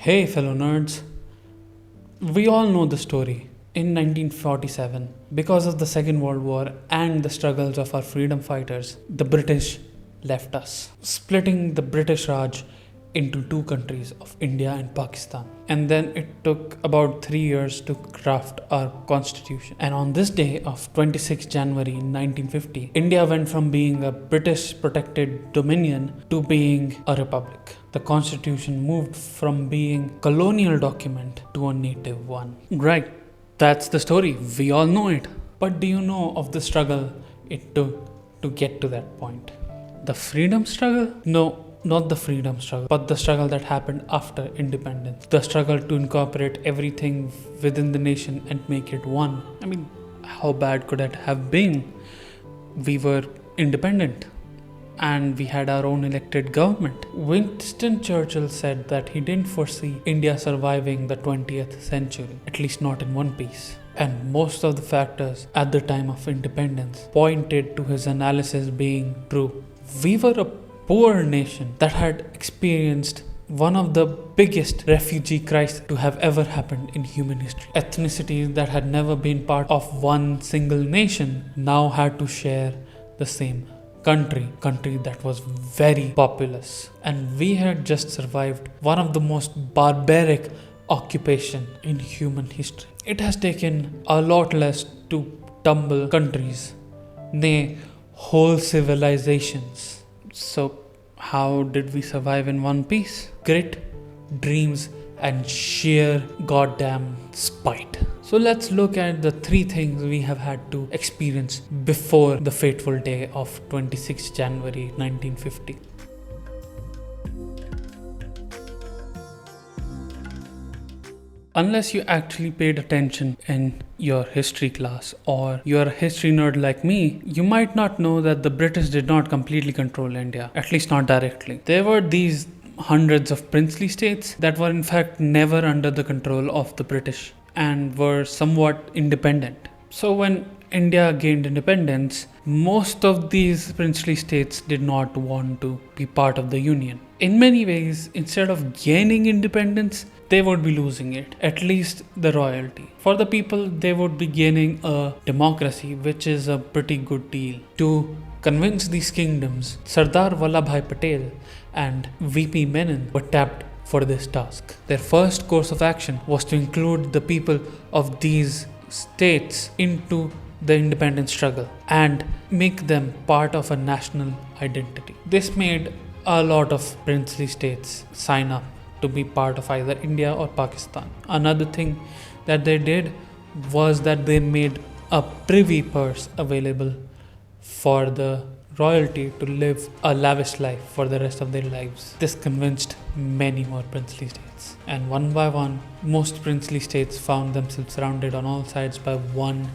Hey, fellow nerds. We all know the story. In 1947, because of the Second World War and the struggles of our freedom fighters, the British left us, splitting the British Raj into two countries of India and Pakistan. And then it took about 3 years to craft our constitution. And on this day of 26 January 1950, India went from being a British protected dominion to being a republic. The constitution moved from being a colonial document to a native one. Right, that's the story. We all know it. But do you know of the struggle it took to get to that point? The freedom struggle? No, not the freedom struggle, but the struggle that happened after independence. The struggle to incorporate everything within the nation and make it one. I mean, how bad could it have been? We were independent and we had our own elected government. Winston Churchill said that he didn't foresee India surviving the 20th century, at least not in one piece. And most of the factors at the time of independence pointed to his analysis being true. We were a poor nation that had experienced one of the biggest refugee crises to have ever happened in human history. Ethnicities that had never been part of one single nation now had to share the same country that was very populous. And we had just survived one of the most barbaric occupation in human history. It has taken a lot less to tumble countries, nay, whole civilizations. So how did we survive in one piece? Grit, dreams, and sheer goddamn spite. So let's look at the 3 things we have had to experience before the fateful day of 26 January 1950. Unless you actually paid attention in your history class or you're a history nerd like me, you might not know that the British did not completely control India, at least not directly. There were these hundreds of princely states that were in fact never under the control of the British and were somewhat independent. So when India gained independence, most of these princely states did not want to be part of the Union. In many ways, instead of gaining independence, they would be losing it, at least the royalty. For the people, they would be gaining a democracy, which is a pretty good deal. To convince these kingdoms, Sardar Vallabhbhai Patel and VP Menon were tapped for this task. Their first course of action was to include the people of these states into the independence struggle and make them part of a national identity. This made a lot of princely states sign up to be part of either India or Pakistan. Another thing that they did was that they made a privy purse available for the royalty to live a lavish life for the rest of their lives. This convinced many more princely states. And one by one, most princely states found themselves surrounded on all sides by one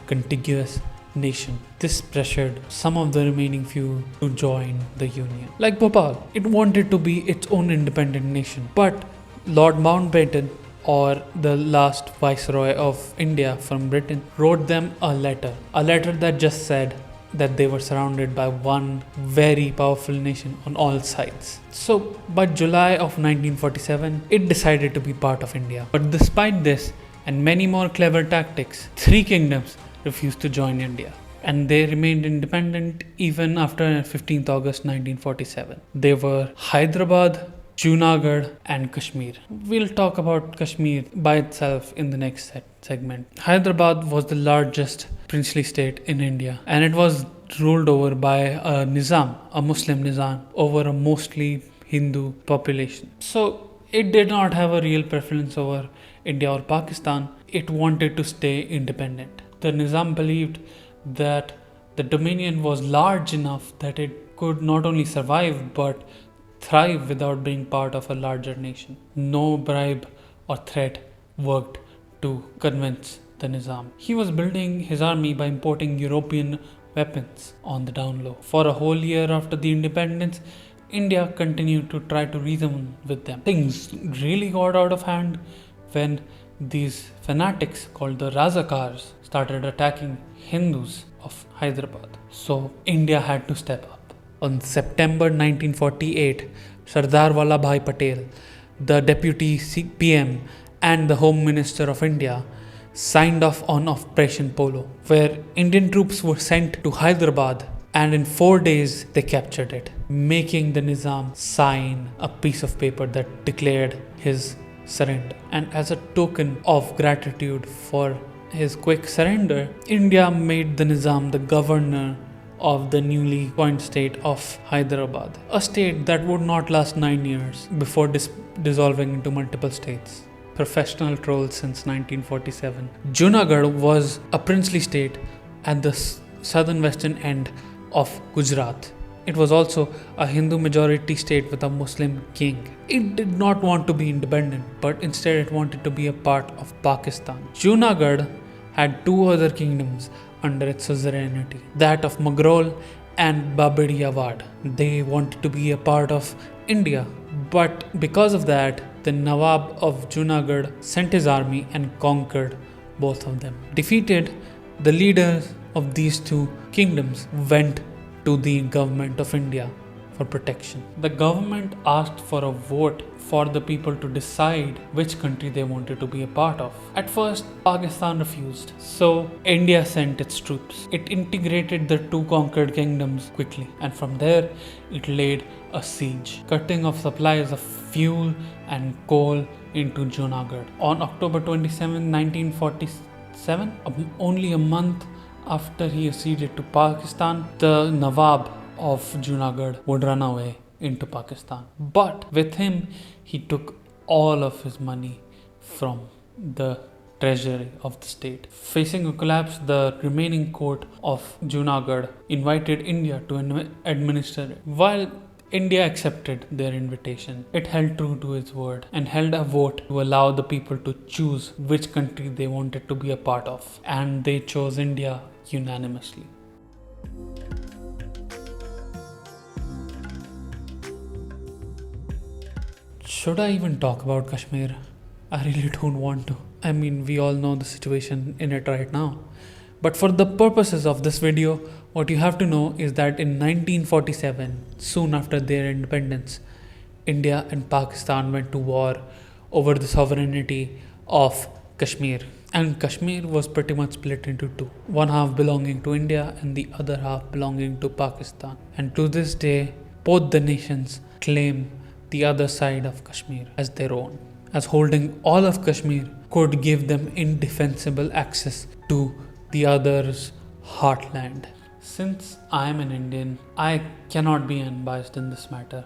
contiguous nation. This pressured some of the remaining few to join the Union. Like Bhopal, it wanted to be its own independent nation. But Lord Mountbatten, or the last Viceroy of India from Britain, wrote them a letter that just said that they were surrounded by one very powerful nation on all sides. So by July of 1947, it decided to be part of India. But despite this and many more clever tactics, 3 kingdoms refused to join India, and they remained independent even after 15th August 1947. They were Hyderabad, Junagadh and Kashmir. We'll talk about Kashmir by itself in the next segment. Hyderabad was the largest princely state in India, and it was ruled over by a Nizam, a Muslim Nizam, over a mostly Hindu population. So it did not have a real preference over India or Pakistan. It wanted to stay independent. The Nizam believed that the dominion was large enough that it could not only survive but thrive without being part of a larger nation. No bribe or threat worked to convince the Nizam. He was building his army by importing European weapons on the down low. For a whole year after the independence, India continued to try to reason with them. Things really got out of hand when these fanatics called the Razakars started attacking Hindus of Hyderabad. So India had to step up. On September 1948, Sardar Vallabhbhai Patel the deputy PM and the Home Minister of India signed off on Operation Polo, where Indian troops were sent to Hyderabad, and in 4 days they captured it, making the Nizam sign a piece of paper that declared his surrender. And as a token of gratitude for his quick surrender, India made the Nizam the governor of the newly coined state of Hyderabad, a state that would not last 9 years before dissolving into multiple states. Professional trolls since 1947. Junagadh was a princely state at the southern western end of Gujarat. It was also a Hindu majority state with a Muslim king. It did not want to be independent, but instead it wanted to be a part of Pakistan. Junagadh had two other kingdoms under its suzerainty, that of Mughal and Baburiawad. They wanted to be a part of India, but because of that, the Nawab of Junagadh sent his army and conquered both of them. Defeated, the leaders of these two kingdoms went to the government of India for protection. The government asked for a vote for the people to decide which country they wanted to be a part of. At first, Pakistan refused, so India sent its troops. It integrated the two conquered kingdoms quickly, and from there, it laid a siege, cutting off supplies of fuel and coal into Junagadh. On October 27, 1947, only a month after he acceded to Pakistan, the Nawab of Junagadh would run away into Pakistan. But with him, he took all of his money from the treasury of the state. Facing a collapse, the remaining court of Junagadh invited India to administer it. While India accepted their invitation, it held true to its word and held a vote to allow the people to choose which country they wanted to be a part of. And they chose India unanimously. Should I even talk about Kashmir? I really don't want to. I mean, we all know the situation in it right now. But for the purposes of this video, what you have to know is that in 1947, soon after their independence, India and Pakistan went to war over the sovereignty of Kashmir. And Kashmir was pretty much split into two, one half belonging to India and the other half belonging to Pakistan. And to this day, both the nations claim the other side of Kashmir as their own, as holding all of Kashmir could give them indefensible access to the other's heartland. Since I am an Indian, I cannot be unbiased in this matter.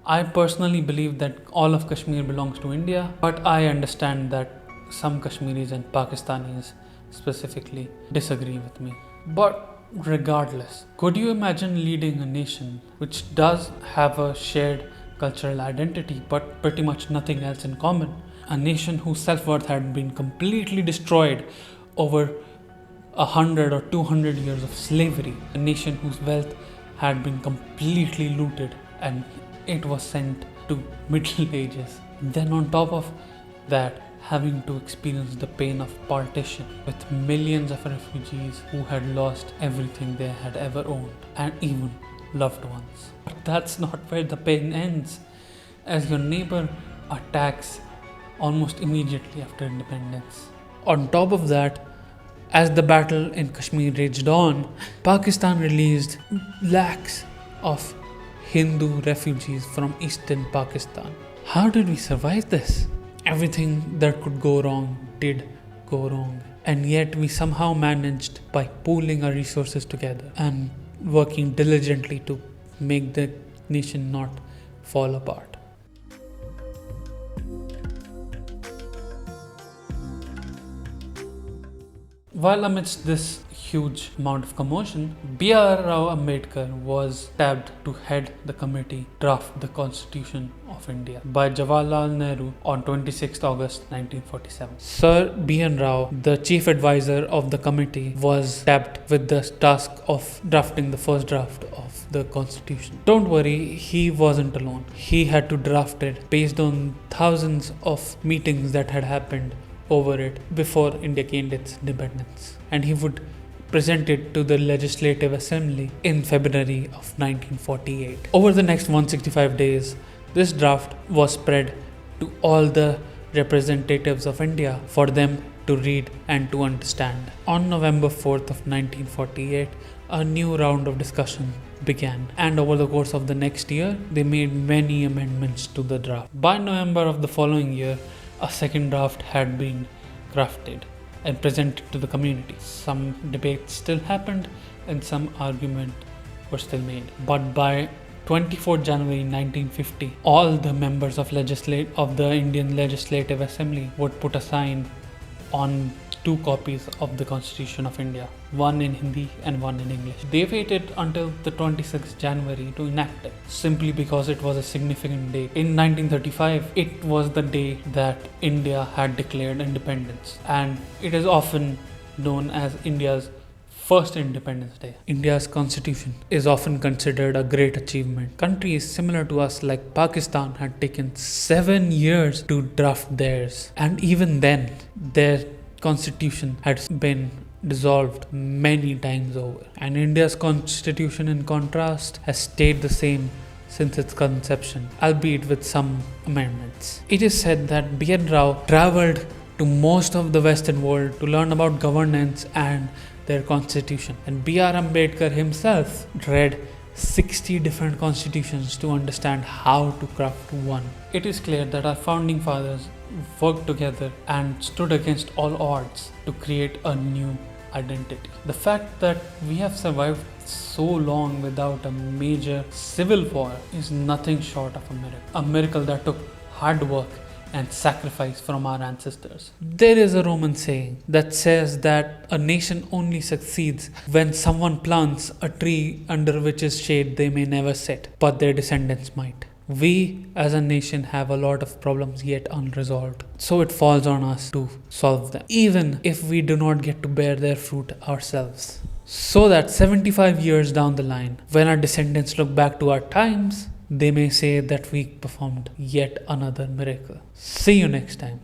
I personally believe that all of Kashmir belongs to India, but I understand that some Kashmiris and Pakistanis specifically disagree with me. But regardless, could you imagine leading a nation which does have a shared cultural identity but pretty much nothing else in common? A nation whose self-worth had been completely destroyed over 100 or 200 years of slavery, a nation whose wealth had been completely looted and it was sent to Middle Ages. Then on top of that, having to experience the pain of partition with millions of refugees who had lost everything they had ever owned and even loved ones. But that's not where the pain ends, as your neighbor attacks almost immediately after independence. On top of that, as the battle in Kashmir raged on, Pakistan released lakhs of Hindu refugees from eastern Pakistan. How did we survive this? Everything that could go wrong did go wrong, and yet we somehow managed, by pooling our resources together and working diligently to make the nation not fall apart. While amidst this huge amount of commotion, B.R. Rao Ambedkar was tabbed to head the committee draft the Constitution of India by Jawaharlal Nehru on 26 August 1947. Sir B.N. Rao, the chief advisor of the committee, was tabbed with the task of drafting the first draft of the Constitution. Don't worry, he wasn't alone. He had to draft it based on thousands of meetings that had happened over it before India gained its independence, and he would present it to the Legislative Assembly in February of 1948. Over the next 165 days, this draft was spread to all the representatives of India for them to read and to understand. On November 4th of 1948, a new round of discussion began, and over the course of the next year, they made many amendments to the draft. By November of the following year, a second draft had been crafted and presented to the community. Some debates still happened and some argument were still made. But by 24 January 1950, all the members of the Indian Legislative Assembly would put a sign on 2 copies of the Constitution of India, one in Hindi and one in English. They waited until the 26th January to enact it, simply because it was a significant date. In 1935, it was the day that India had declared independence, and it is often known as India's first Independence Day. India's constitution is often considered a great achievement. Countries similar to us, like Pakistan, had taken 7 years to draft theirs, and even then, their constitution had been dissolved many times over. And India's constitution, in contrast, has stayed the same since its conception, albeit with some amendments. It is said that B.R. Rao traveled to most of the Western world to learn about governance and their constitution, and B.R. Ambedkar himself read 60 different constitutions to understand how to craft one. It is clear that our founding fathers worked together and stood against all odds to create a new identity. The fact that we have survived so long without a major civil war is nothing short of a miracle that took hard work and sacrifice from our ancestors. There is a Roman saying that says that a nation only succeeds when someone plants a tree under which's shade they may never sit, but their descendants might. We as a nation have a lot of problems yet unresolved, so it falls on us to solve them, even if we do not get to bear their fruit ourselves. So that 75 years down the line, when our descendants look back to our times, they may say that we performed yet another miracle. See you next time.